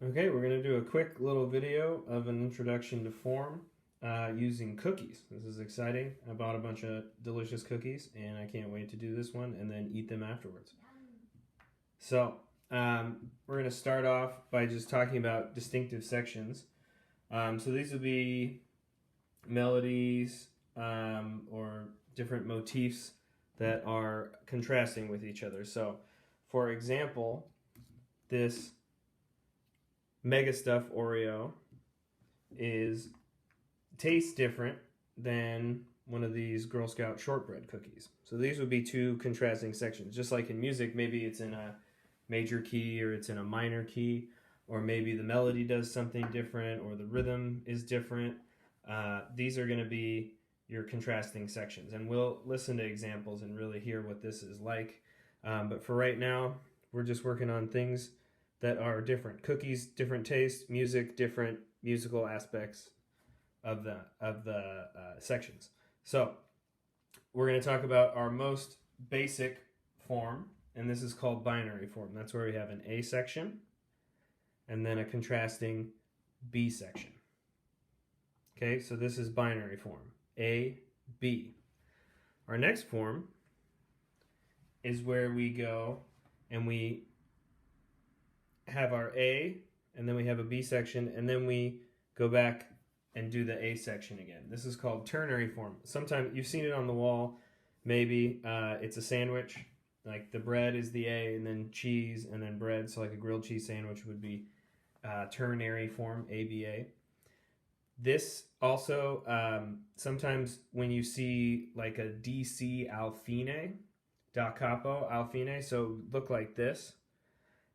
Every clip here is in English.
Okay, we're going to do a quick little video of an introduction to form using cookies. This is exciting. I bought a bunch of delicious cookies and I can't wait to do this one and then eat them afterwards. So we're going to start off by just talking about distinctive sections. So these will be melodies or different motifs that are contrasting with each other. So for example, this Mega Stuff Oreo tastes different than one of these Girl Scout shortbread cookies. So these would be two contrasting sections. Just like in music, maybe it's in a major key or it's in a minor key, or maybe the melody does something different or the rhythm is different. These are going to be your contrasting sections, and we'll listen to examples and really hear what this is like. But for right now, we're just working on things that are different. Cookies, different taste. Music, different musical aspects of the sections. So we're going to talk about our most basic form, and this is called binary form. That's where we have an A section and then a contrasting B section. Okay, so this is binary form, A, B. Our next form is where we go and we have our A, and then we have a B section, and then we go back and do the A section again. This is called ternary form. Sometimes you've seen it on the wall. Maybe it's a sandwich. Like the bread is the A, and then cheese, and then bread. So like a grilled cheese sandwich would be ternary form, ABA. This also, sometimes when you see like a DC Alfine, da capo, Alfine, so look like this.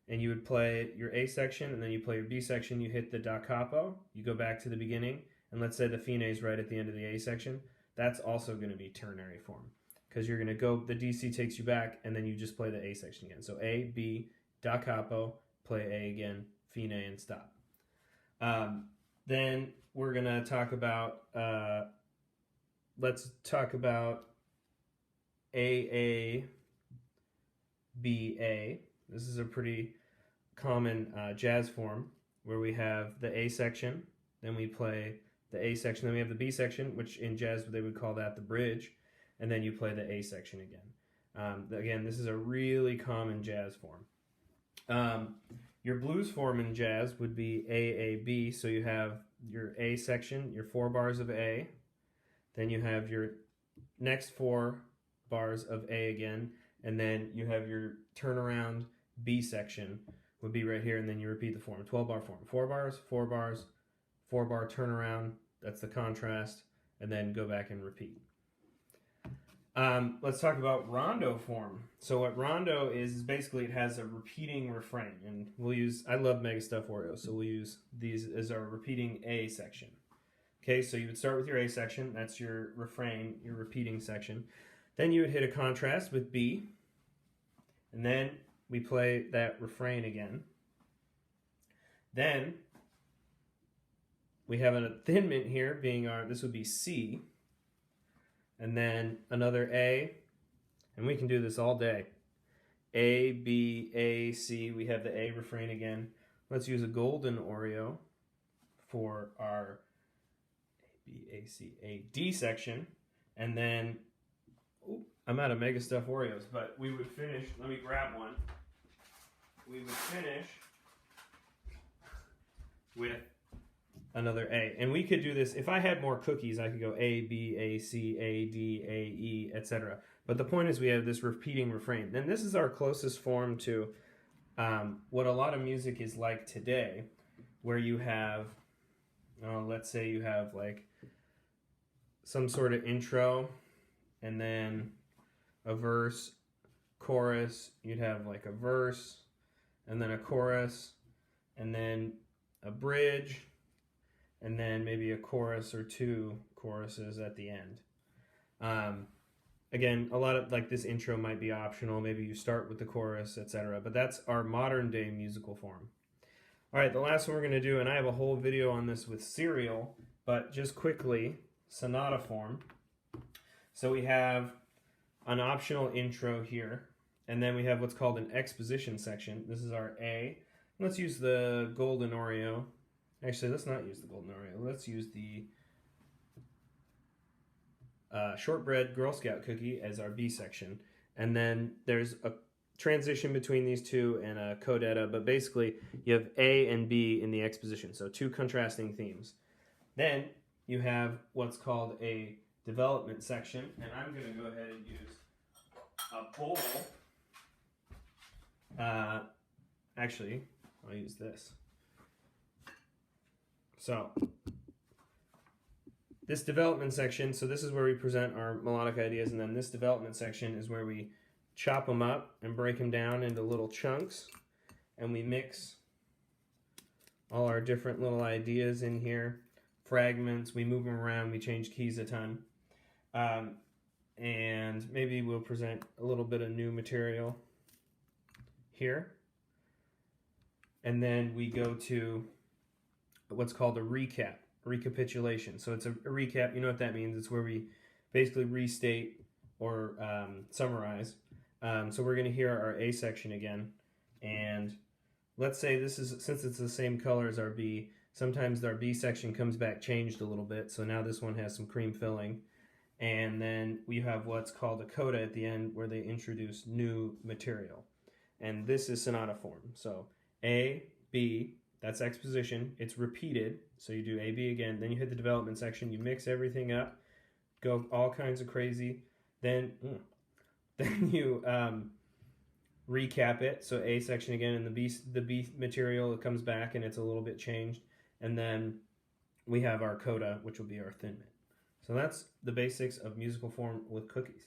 And you would play your A section, and then you play your B section, you hit the da capo, you go back to the beginning, and let's say the fine is right at the end of the A section, that's also going to be ternary form. Because you're going to go, the DC takes you back, and then you just play the A section again. So A, B, da capo, play A again, fine, and stop. Then we're going to talk about, let's talk about AA, BA. This is a pretty common jazz form where we have the A section, then we play the A section, then we have the B section, which in jazz they would call that the bridge, and then you play the A section again. Again, this is a really common jazz form. Your blues form in jazz would be AAB, so you have your A section, your 4 bars of A, then you have your next 4 bars of A again, and then you have your turnaround B section would be right here, and then you repeat the form, 12-bar form. 4 bars, 4 bars, 4-bar turnaround, that's the contrast, and then go back and repeat. Let's talk about rondo form. So what rondo is basically it has a repeating refrain, and we'll use, I love Mega Stuff Oreos, so we'll use these as our repeating A section. Okay, so you would start with your A section, that's your refrain, your repeating section. Then you would hit a contrast with B, and then we play that refrain again. Then we have a thin mint here being our, this would be C, and then another A, and we can do this all day. A, B, A, C, we have the A refrain again. Let's use a golden Oreo for our A, B, A, C, A, D section, and then, I'm out of Mega Stuff Oreos, but we would finish, let me grab one. We would finish with another A. And we could do this, if I had more cookies, I could go A, B, A, C, A, D, A, E, etc. But the point is we have this repeating refrain. And this is our closest form to what a lot of music is like today, where you have, let's say you have like some sort of intro, and then a verse, chorus, you'd have like a verse, and then a chorus, and then a bridge, and then maybe a chorus or 2 choruses at the end. Again, a lot of like this intro might be optional, maybe you start with the chorus, etc. But that's our modern day musical form. All right, the last one we're going to do, and I have a whole video on this with Serial, but just quickly, sonata form. So we have an optional intro here, and then we have what's called an exposition section. This is our A. Let's use the golden Oreo. Actually, let's not use the golden Oreo. Let's use the shortbread Girl Scout cookie as our B section. And then there's a transition between these two and a codetta, but basically you have A and B in the exposition, so two contrasting themes. Then you have what's called a development section, and I'm going to go ahead and use a bowl. Actually, I'll use this. So this development section, so this is where we present our melodic ideas, and then this development section is where we chop them up and break them down into little chunks, and we mix all our different little ideas in here, fragments, we move them around, we change keys a ton, and maybe we'll present a little bit of new material here, and then we go to what's called a recapitulation. So it's a recap, you know what that means, it's where we basically restate or summarize. So we're going to hear our A section again, and let's say this is, since it's the same color as our B, sometimes our B section comes back changed a little bit, so now this one has some cream filling, and then we have what's called a coda at the end where they introduce new material, and this is sonata form. So A, B, that's exposition, it's repeated, so you do A, B again, then you hit the development section, you mix everything up, go all kinds of crazy, then you recap it, so A section again, and the B material, it comes back and it's a little bit changed, and then we have our coda, which will be our thin bit. So that's the basics of musical form with cookies.